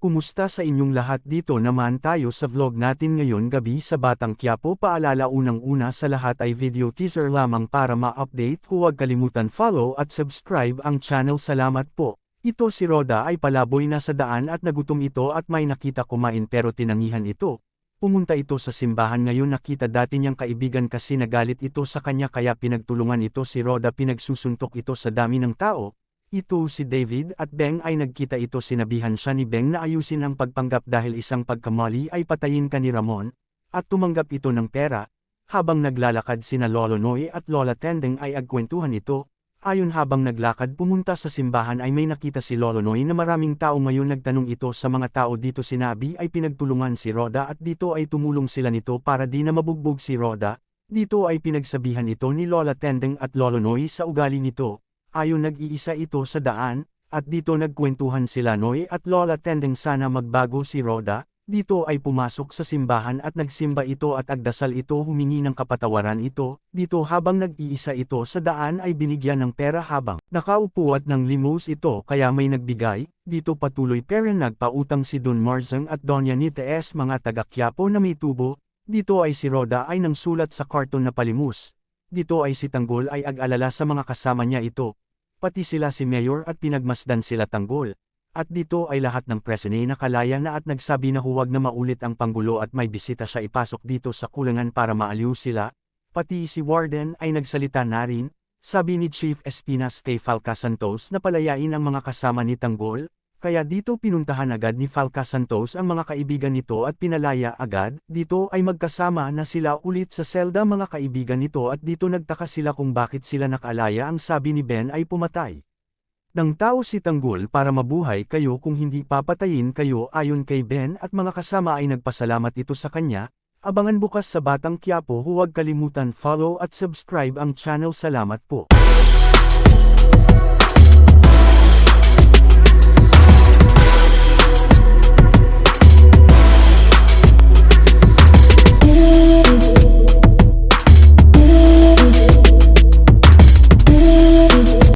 Kumusta sa inyong lahat? Dito naman tayo sa vlog natin ngayon gabi sa Batang Quiapo. Paalala unang-una sa lahat ay video teaser lamang para ma-update. Huwag kalimutan follow at subscribe ang channel. Salamat po. Ito si Roda ay palaboy na sa daan at nagutom ito at may nakita kumain pero tinangihan ito. Pumunta ito sa simbahan ngayon, nakita dati niyang kaibigan kasi nagalit ito sa kanya kaya pinagtulungan ito si Roda, pinagsusuntok ito sa dami ng tao. Ito si David at Beng ay nagkita ito, sinabihan siya ni Beng na ayusin ang pagpanggap dahil isang pagkamali ay patayin ka ni Ramon, at tumanggap ito ng pera. Habang naglalakad sina Lolo Noy at Lola Tendeng ay agkwentuhan ito. Ayon habang naglakad pumunta sa simbahan ay may nakita si Lolo Noy na maraming tao ngayon, nagtanong ito sa mga tao dito, sinabi ay pinagtulungan si Roda at dito ay tumulong sila nito para di na mabugbog si Roda. Dito ay pinagsabihan ito ni Lola Tendeng at Lolo Noy sa ugali nito. Ayon nag-iisa ito sa daan, at dito nagkwentuhan sila Noy at Lola Tendeng sana magbago si Roda. Dito ay pumasok sa simbahan at nagsimba ito at agdasal ito, humingi ng kapatawaran ito. Dito habang nag-iisa ito sa daan ay binigyan ng pera habang nakaupo at ng limos ito kaya may nagbigay. Dito patuloy pero nagpautang si Don Marzeng at Doña Nites, mga taga Quiapo na may tubo. Dito ay si Roda ay nangsulat sa karton na palimus. Dito ay si Tanggol ay ag-alala sa mga kasama niya ito. Pati sila si Mayor at pinagmasdan sila Tanggol. At dito ay lahat ng presene nakalaya na at nagsabi na huwag na maulit ang panggulo at may bisita siya ipasok dito sa kulangan para maaliw sila. Pati si Warden ay nagsalita na rin, sabi ni Chief Espinas kay Falca Santos na palayain ang mga kasama ni Tanggol. Kaya dito pinuntahan agad ni Falca Santos ang mga kaibigan nito at pinalaya agad. Dito ay magkasama na sila ulit sa selda mga kaibigan nito at dito nagtaka sila kung bakit sila nakalaya. Ang sabi ni Ben ay pumatay ng tao si Tanggol para mabuhay kayo, kung hindi papatayin kayo. Ayon kay Ben at mga kasama ay nagpasalamat ito sa kanya. Abangan bukas sa Batang Quiapo. Huwag kalimutan follow at subscribe ang channel. Salamat po.